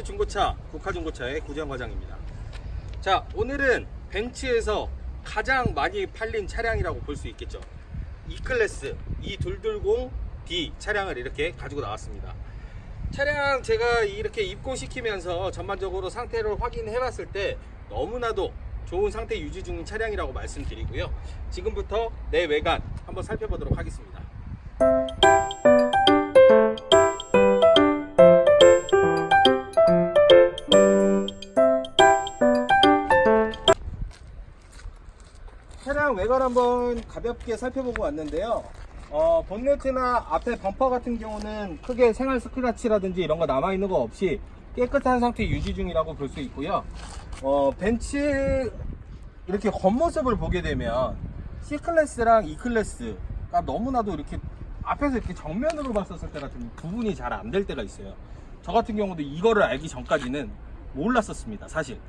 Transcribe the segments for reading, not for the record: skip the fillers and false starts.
중고차, 국화중고차의 구지영 과장입니다. 자, 오늘은 벤츠에서 가장 많이 팔린 차량이라고 볼 수 있겠죠. E클래스 E220D 차량을 이렇게 가지고 나왔습니다. 차량 제가 이렇게 입고시키면서 전반적으로 상태를 확인해 봤을 때 너무나도 좋은 상태 유지 중인 차량이라고 말씀드리고요. 지금부터 내 외관 한번 살펴보도록 하겠습니다. 차량 외관 한번 가볍게 살펴보고 왔는데요. 본네트나 앞에 범퍼 같은 경우는 크게 생활 스크래치라든지 이런 거 남아있는 거 없이 깨끗한 상태 유지 중이라고 볼 수 있고요. 벤츠 이렇게 겉모습을 보게 되면 C클래스랑 E클래스가 너무나도 이렇게 앞에서 이렇게 정면으로 봤었을 때가 좀 구분이 잘 안 될 때가 있어요. 저 같은 경우도 이거를 알기 전까지는 몰랐었습니다. 사실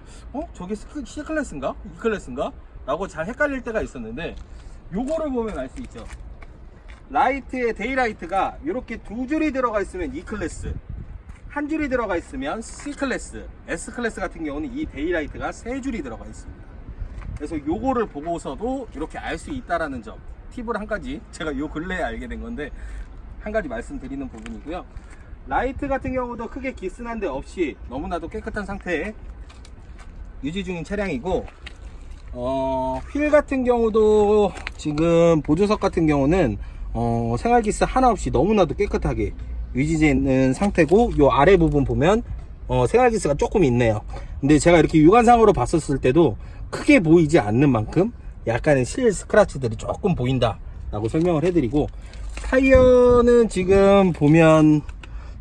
저게 C클래스인가? E클래스인가? 라고 잘 헷갈릴 때가 있었는데, 요거를 보면 알 수 있죠. 라이트에 데이라이트가 이렇게 두 줄이 들어가 있으면 E클래스, 한 줄이 들어가 있으면 C클래스, S클래스 같은 경우는 이 데이라이트가 세 줄이 들어가 있습니다. 그래서 요거를 보고서도 이렇게 알 수 있다라는 점, 팁을 한 가지 제가 요 근래에 알게 된 건데 한 가지 말씀드리는 부분이고요. 라이트 같은 경우도 크게 기스난 데 없이 너무나도 깨끗한 상태에 유지 중인 차량이고, 휠 같은 경우도 지금 보조석 같은 경우는 생활기스 하나 없이 너무나도 깨끗하게 유지되는 상태고, 요 아래 부분 보면 생활기스가 조금 있네요. 근데 제가 이렇게 육안상으로 봤었을 때도 크게 보이지 않는 만큼 약간의 실 스크래치들이 조금 보인다 라고 설명을 해드리고, 타이어는 지금 보면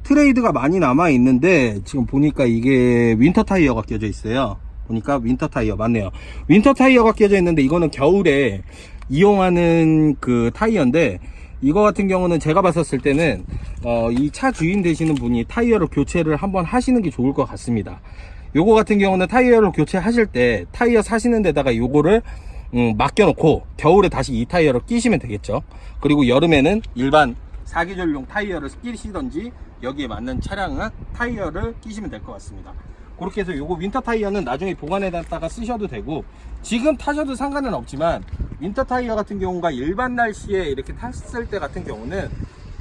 트레이드가 많이 남아 있는데 지금 보니까 이게 윈터 타이어가 껴져 있어요. 보니까 윈터 타이어 맞네요. 윈터 타이어가 껴져 있는데 이거는 겨울에 이용하는 그 타이어인데, 이거 같은 경우는 제가 봤었을 때는 이 차 주인 되시는 분이 타이어를 교체를 한번 하시는 게 좋을 것 같습니다. 요거 같은 경우는 타이어를 교체하실 때 타이어 사시는 데다가 요거를 맡겨놓고 겨울에 다시 이 타이어를 끼시면 되겠죠. 그리고 여름에는 일반 사계절용 타이어를 끼시던지 여기에 맞는 차량은 타이어를 끼시면 될 것 같습니다. 그렇게 해서 요거 윈터 타이어는 나중에 보관해놨다가 쓰셔도 되고, 지금 타셔도 상관은 없지만 윈터 타이어 같은 경우가 일반 날씨에 이렇게 탔을 때 같은 경우는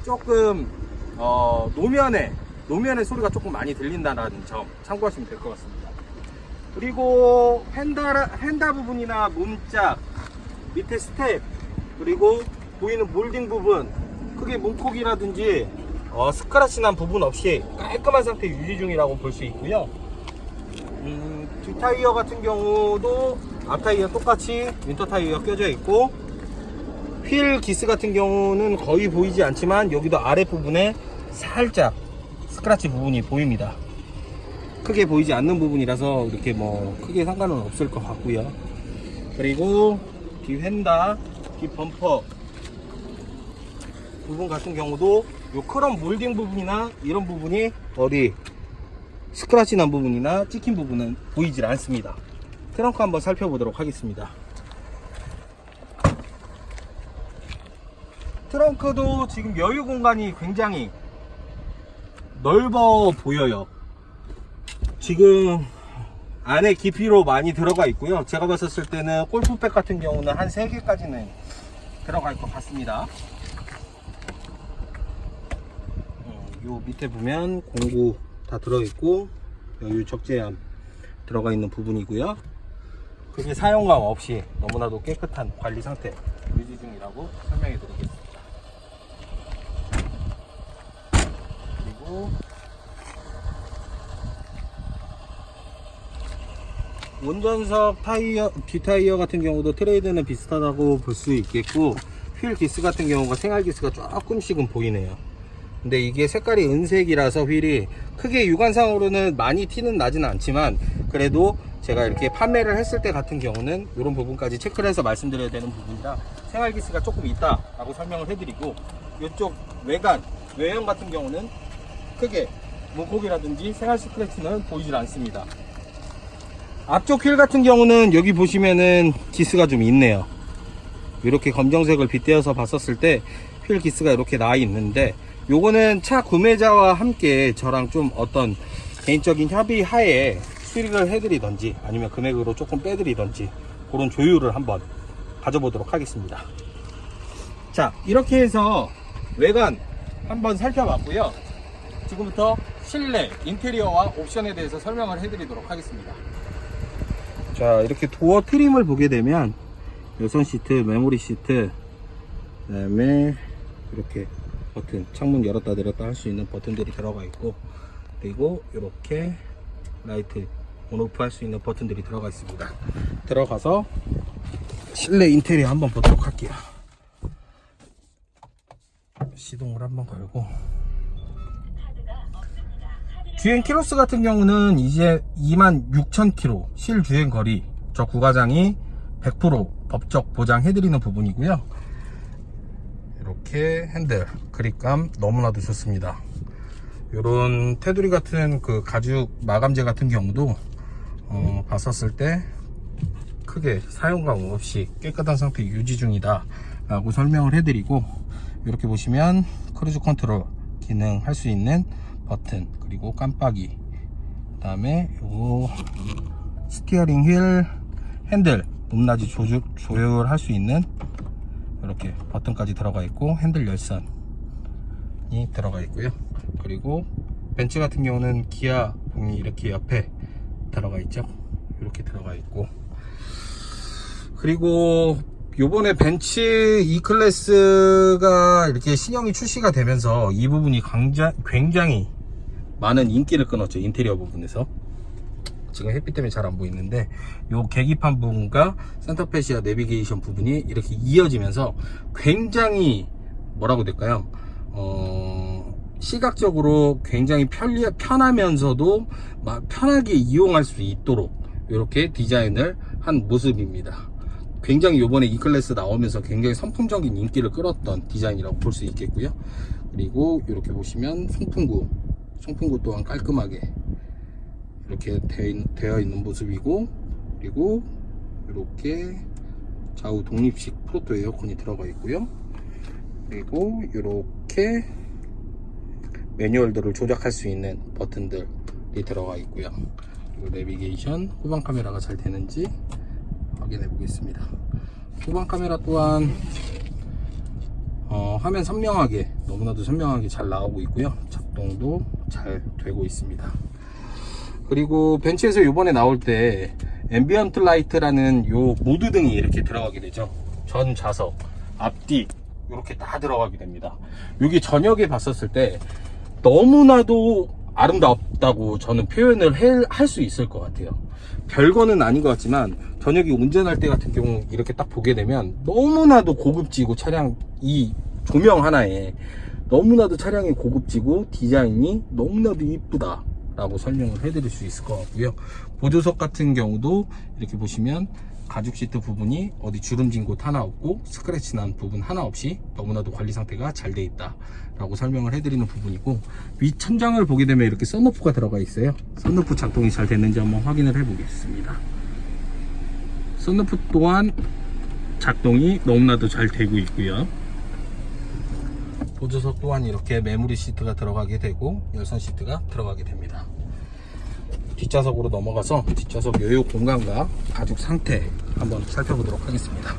조금 노면의 소리가 조금 많이 들린다는 점 참고하시면 될 것 같습니다. 그리고 휀다 부분이나 문짝, 밑에 스텝, 그리고 보이는 몰딩 부분, 크게 문콕이라든지 스크래치 난 부분 없이 깔끔한 상태 유지 중이라고 볼 수 있고요. 뒷타이어 같은 경우도 앞타이어 똑같이 윈터 타이어 껴져 있고, 휠 기스 같은 경우는 거의 보이지 않지만 여기도 아랫부분에 살짝 스크래치 부분이 보입니다. 크게 보이지 않는 부분이라서 이렇게 뭐 크게 상관은 없을 것 같고요. 그리고 뒤 휀다, 뒤 범퍼 부분 같은 경우도 요 크롬 몰딩 부분이나 이런 부분이 어디 스크래치 난 부분이나 찍힌 부분은 보이질 않습니다. 트렁크 한번 살펴보도록 하겠습니다. 트렁크도 지금 여유 공간이 굉장히 넓어 보여요. 지금 안에 깊이로 많이 들어가 있고요. 제가 봤었을 때는 골프백 같은 경우는 한 3개까지는 들어갈 것 같습니다. 요 밑에 보면 공구 다 들어있고, 여기 적재함 들어가 있는 부분이고요. 그게 사용감 없이 너무나도 깨끗한 관리 상태 유지 중이라고 설명해 드리겠습니다. 그리고 운전석 타이어, 뒷타이어 같은 경우도 트레이드는 비슷하다고 볼 수 있겠고, 휠 기스 같은 경우가 생활 기스가 조금씩은 보이네요. 근데 이게 색깔이 은색이라서 휠이 크게 육안상으로는 많이 티는 나지는 않지만, 그래도 제가 이렇게 판매를 했을 때 같은 경우는 이런 부분까지 체크를 해서 말씀드려야 되는 부분이라 생활기스가 조금 있다 라고 설명을 해드리고, 이쪽 외형 같은 경우는 크게 문콕이라든지 생활 스크래치는 보이질 않습니다. 앞쪽 휠 같은 경우는 여기 보시면은 기스가 좀 있네요. 이렇게 검정색을 빗대어서 봤었을 때 휠 기스가 이렇게 나 있는데, 요거는 차 구매자와 함께 저랑 좀 어떤 개인적인 협의 하에 수리를 해드리던지 아니면 금액으로 조금 빼드리던지 그런 조율을 한번 가져보도록 하겠습니다. 자, 이렇게 해서 외관 한번 살펴봤고요. 지금부터 실내 인테리어와 옵션에 대해서 설명을 해드리도록 하겠습니다. 자, 이렇게 도어 트림을 보게 되면 여선 시트, 메모리 시트, 그 다음에 이렇게 버튼, 창문 열었다 내렸다 할 수 있는 버튼들이 들어가 있고, 그리고 이렇게 라이트 온오프 할 수 있는 버튼들이 들어가 있습니다. 들어가서 실내 인테리어 한번 보도록 할게요. 시동을 한번 걸고, 주행 키로수 같은 경우는 이제 26,000km 실 주행 거리, 저 구가장이 100% 법적 보장해드리는 부분이고요. 이렇게 핸들 그립감 너무나도 좋습니다. 이런 테두리 같은 그 가죽 마감재 같은 경우도 봤었을 때 크게 사용감 없이 깨끗한 상태 유지 중이다 라고 설명을 해드리고, 이렇게 보시면 크루즈 컨트롤 기능 할 수 있는 버튼, 그리고 깜빡이, 그 다음에 요 스티어링 휠 핸들 높낮이 조율할 수 있는 이렇게 버튼까지 들어가 있고, 핸들 열선이 들어가 있고요. 그리고 벤츠 같은 경우는 기아 봉이 이렇게 옆에 들어가 있죠. 이렇게 들어가 있고, 그리고 요번에 벤츠 E클래스가 이렇게 신형이 출시가 되면서 이 부분이 굉장히 많은 인기를 끊었죠. 인테리어 부분에서. 지금 햇빛 때문에 잘 안 보이는데, 요 계기판 부분과 센터페시아 내비게이션 부분이 이렇게 이어지면서 굉장히 뭐라고 될까요? 시각적으로 굉장히 편하면서도 편하게 이용할 수 있도록 이렇게 디자인을 한 모습입니다. 굉장히 요번에 E클래스 나오면서 굉장히 선풍적인 인기를 끌었던 디자인이라고 볼 수 있겠고요. 그리고 이렇게 보시면 송풍구 또한 깔끔하게 이렇게 되어 있는 모습이고, 그리고 이렇게 좌우 독립식 프로토 에어컨이 들어가 있고요. 그리고 이렇게 매뉴얼들을 조작할 수 있는 버튼들이 들어가 있고요. 그리고 내비게이션, 후방 카메라가 잘 되는지 확인해 보겠습니다. 후방 카메라 또한 화면 선명하게, 너무나도 선명하게 잘 나오고 있고요. 작동도 잘 되고 있습니다. 그리고 벤츠에서 이번에 나올 때 앰비언트 라이트라는 요 모드등이 이렇게 들어가게 되죠. 전 좌석, 앞뒤 이렇게 다 들어가게 됩니다. 여기 저녁에 봤었을 때 너무나도 아름답다고 저는 표현을 할 수 있을 것 같아요. 별거는 아닌 것 같지만 저녁에 운전할 때 같은 경우 이렇게 딱 보게 되면 너무나도 고급지고, 차량 이 조명 하나에 너무나도 차량이 고급지고 디자인이 너무나도 이쁘다 라고 설명을 해드릴 수 있을 것 같고요. 보조석 같은 경우도 이렇게 보시면 가죽 시트 부분이 어디 주름진 곳 하나 없고, 스크래치 난 부분 하나 없이 너무나도 관리 상태가 잘 돼 있다 라고 설명을 해드리는 부분이고, 위 천장을 보게 되면 이렇게 썬루프가 들어가 있어요. 썬루프 작동이 잘 됐는지 한번 확인을 해 보겠습니다. 썬루프 또한 작동이 너무나도 잘 되고 있고요. 보조석 또한 이렇게 메모리 시트가 들어가게 되고, 열선 시트가 들어가게 됩니다. 뒷좌석으로 넘어가서 뒷좌석 여유 공간과 가죽 상태 한번 살펴보도록 하겠습니다.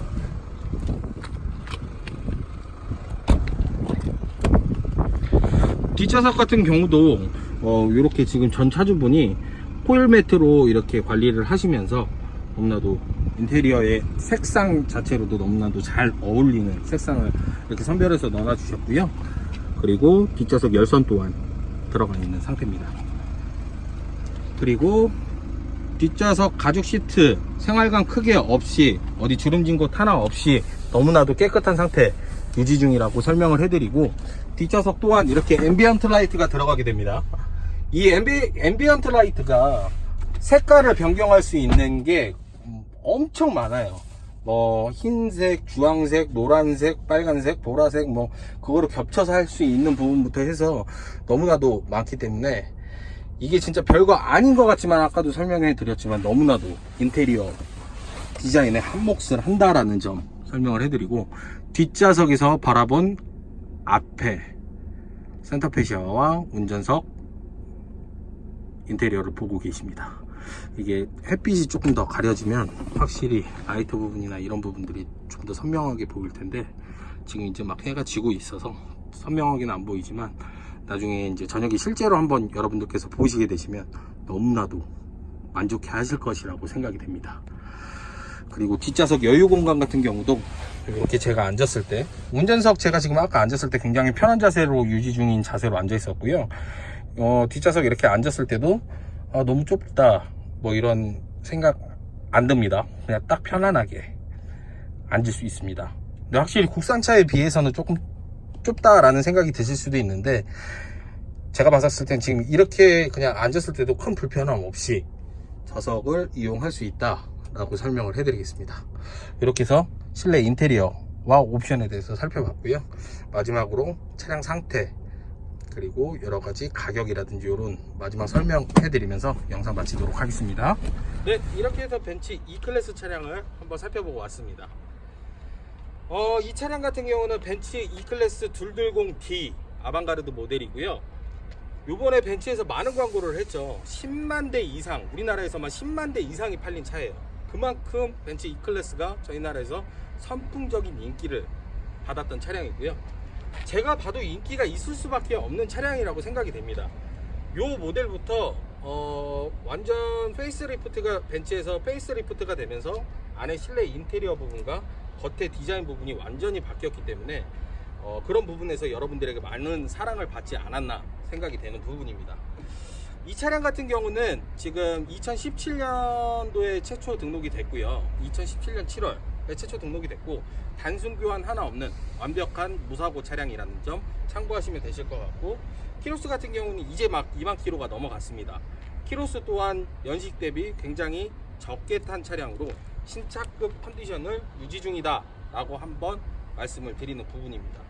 뒷좌석 같은 경우도 이렇게 지금 전 차주분이 코일 매트로 이렇게 관리를 하시면서 너무나도 인테리어의 색상 자체로도 너무나도 잘 어울리는 색상을 이렇게 선별해서 넣어 주셨고요. 그리고 뒷좌석 열선 또한 들어가 있는 상태입니다. 그리고 뒷좌석 가죽 시트 생활감 크게 없이, 어디 주름진 곳 하나 없이 너무나도 깨끗한 상태 유지 중이라고 설명을 해드리고, 뒷좌석 또한 이렇게 앰비언트 라이트가 들어가게 됩니다. 이 앰비언트 라이트가 색깔을 변경할 수 있는 게 엄청 많아요. 뭐 흰색, 주황색, 노란색, 빨간색, 보라색, 뭐 그거를 겹쳐서 할 수 있는 부분부터 해서 너무나도 많기 때문에 이게 진짜 별거 아닌 것 같지만, 아까도 설명해 드렸지만 너무나도 인테리어 디자인에 한 몫을 한다라는 점 설명을 해드리고, 뒷좌석에서 바라본 앞에 센터페시아와 운전석 인테리어를 보고 계십니다. 이게 햇빛이 조금 더 가려지면 확실히 라이트 부분이나 이런 부분들이 좀 더 선명하게 보일 텐데, 지금 이제 막 해가 지고 있어서 선명하게는 안 보이지만 나중에 이제 저녁에 실제로 한번 여러분들께서 보시게 되시면 너무나도 만족해 하실 것이라고 생각이 됩니다. 그리고 뒷좌석 여유 공간 같은 경우도 이렇게 제가 앉았을 때, 운전석 제가 지금 아까 앉았을 때 굉장히 편한 자세로 유지 중인 자세로 앉아 있었고요. 뒷좌석 이렇게 앉았을 때도 너무 좁다 뭐 이런 생각 안 듭니다. 그냥 딱 편안하게 앉을 수 있습니다. 근데 확실히 국산차에 비해서는 조금 좁다라는 생각이 드실 수도 있는데, 제가 봤을 땐 지금 이렇게 그냥 앉았을 때도 큰 불편함 없이 좌석을 이용할 수 있다 라고 설명을 해드리겠습니다. 이렇게 해서 실내 인테리어와 옵션에 대해서 살펴봤고요. 마지막으로 차량 상태, 그리고 여러가지 가격이라든지 이런 마지막 설명해드리면서 영상 마치도록 하겠습니다. 네, 이렇게 해서 벤츠 E클래스 차량을 한번 살펴보고 왔습니다. 이 차량 같은 경우는 벤츠 E클래스 220D 아방가르드 모델이고요. 요번에 벤츠에서 많은 광고를 했죠. 10만 대 이상, 우리나라에서만 10만 대 이상이 팔린 차예요. 그만큼 벤츠 E클래스가 저희 나라에서 선풍적인 인기를 받았던 차량이고요. 제가 봐도 인기가 있을 수밖에 없는 차량이라고 생각이 됩니다. 요 모델부터 완전 페이스리프트가, 벤츠에서 페이스리프트가 되면서 안에 실내 인테리어 부분과 겉에 디자인 부분이 완전히 바뀌었기 때문에 그런 부분에서 여러분들에게 많은 사랑을 받지 않았나 생각이 되는 부분입니다. 이 차량 같은 경우는 지금 2017년도에 최초 등록이 됐고요. 2017년 7월에 최초 등록이 됐고, 단순 교환 하나 없는 완벽한 무사고 차량이라는 점 참고하시면 되실 것 같고, 키로수 같은 경우는 이제 막 2만 킬로가 넘어갔습니다. 키로수 또한 연식 대비 굉장히 적게 탄 차량으로 신차급 컨디션을 유지 중이다 라고 한번 말씀을 드리는 부분입니다.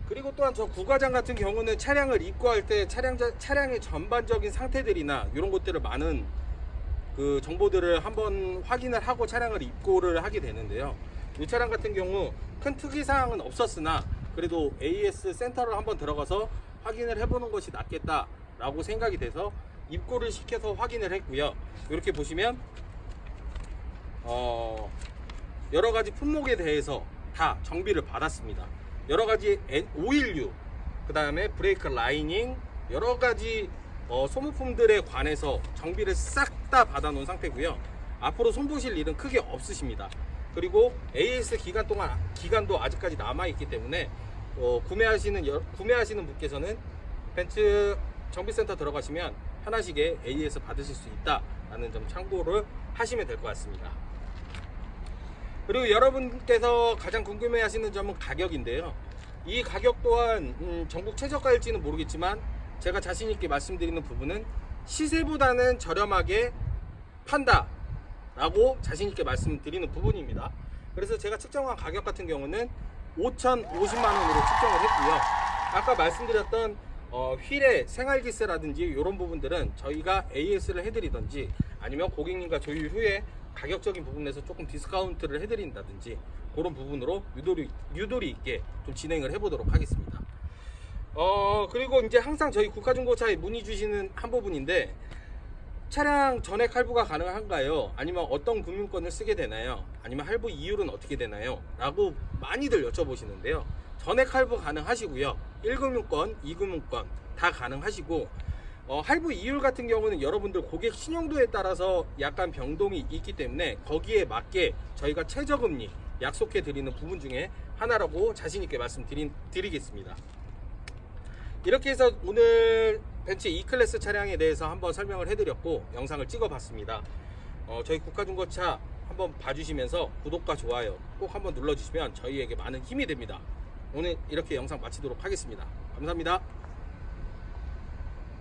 그리고 또한 저 구과장 같은 경우는 차량을 입고할 때 차량의 전반적인 상태들이나 이런 것들을 많은 그 정보들을 한번 확인을 하고 차량을 입고를 하게 되는데요. 이 차량 같은 경우 큰 특이사항은 없었으나 그래도 AS 센터를 한번 들어가서 확인을 해보는 것이 낫겠다 라고 생각이 돼서 입고를 시켜서 확인을 했고요. 이렇게 보시면 여러가지 품목에 대해서 다 정비를 받았습니다. 여러가지 오일류, 그 다음에 브레이크 라이닝, 여러가지 소모품들에 관해서 정비를 싹 다 받아 놓은 상태고요. 앞으로 손보실 일은 크게 없으십니다. 그리고 AS 기간도 아직까지 남아있기 때문에 구매하시는 분께서는 벤츠 정비센터 들어가시면 하나씩의 AS 받으실 수 있다라는 점 참고를 하시면 될 것 같습니다. 그리고 여러분께서 가장 궁금해하시는 점은 가격인데요. 이 가격 또한 전국 최저가일지는 모르겠지만 제가 자신있게 말씀드리는 부분은 시세보다는 저렴하게 판다 라고 자신있게 말씀드리는 부분입니다. 그래서 제가 측정한 가격 같은 경우는 5,050만원으로 측정을 했고요. 아까 말씀드렸던 휠의 생활기세라든지 이런 부분들은 저희가 AS를 해드리든지 아니면 고객님과 조율 후에 가격적인 부분에서 조금 디스카운트를 해드린다든지 그런 부분으로 유도리 있게 좀 진행을 해보도록 하겠습니다. 그리고 이제 항상 저희 국가중고차에 문의 주시는 한 부분인데, 차량 전액 할부가 가능한가요? 아니면 어떤 금융권을 쓰게 되나요? 아니면 할부 이율은 어떻게 되나요? 라고 많이들 여쭤보시는데요. 전액 할부 가능하시고요. 1금융권, 2금융권 다 가능하시고, 할부 이율 같은 경우는 여러분들 고객 신용도에 따라서 약간 변동이 있기 때문에 거기에 맞게 저희가 최저금리 약속해 드리는 부분 중에 하나라고 자신있게 말씀드리겠습니다. 이렇게 해서 오늘 벤츠 E클래스 차량에 대해서 한번 설명을 해드렸고 영상을 찍어봤습니다. 저희 국가중고차 한번 봐주시면서 구독과 좋아요 꼭 한번 눌러주시면 저희에게 많은 힘이 됩니다. 오늘 이렇게 영상 마치도록 하겠습니다. 감사합니다.